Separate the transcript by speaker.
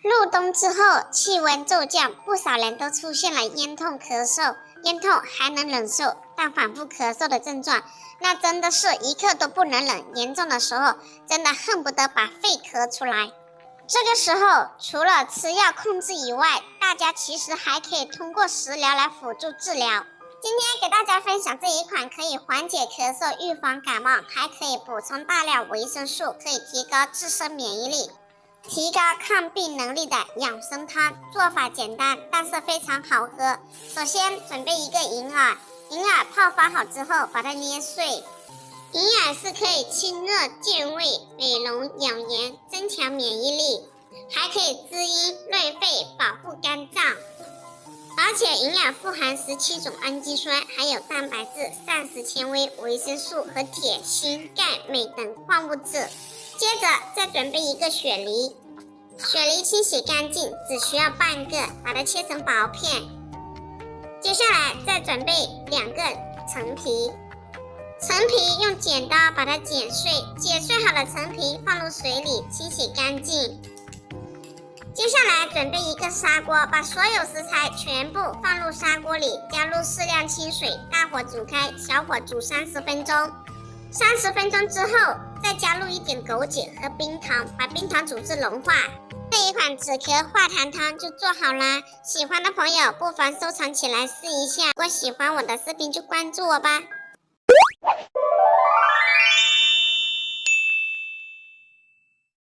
Speaker 1: 入冬之后，气温骤降，不少人都出现了咽痛、咳嗽。咽痛还能忍受，但反复咳嗽的症状，那真的是一刻都不能忍。严重的时候，真的恨不得把肺咳出来。这个时候，除了吃药控制以外，大家其实还可以通过食疗来辅助治疗。今天给大家分享这一款可以缓解咳嗽、预防感冒，还可以补充大量维生素，可以提高自身免疫力，提高抗病能力的养生汤。做法简单，但是非常好喝。首先准备一个银耳，银耳泡发好之后把它捏碎。银耳是可以清热健胃、美容养颜、增强免疫力，还可以滋阴润肺、保护肝脏。而且银耳富含17种氨基酸，还有蛋白质、膳食纤维、维生素和铁、锌、钙、镁等矿物质。接着再准备一个雪梨，雪梨清洗干净，只需要半个，把它切成薄片。接下来再准备2个陈皮，陈皮用剪刀把它剪碎，剪碎好的陈皮放入水里清洗干净。接下来准备一个砂锅，把所有食材全部放入砂锅里，加入适量清水，大火煮开，小火煮30分钟。30分钟之后，再加入一点枸杞和冰糖，把冰糖煮至融化。这一款止咳化痰汤就做好啦。喜欢的朋友不妨收藏起来试一下。如果喜欢我的视频就关注我吧。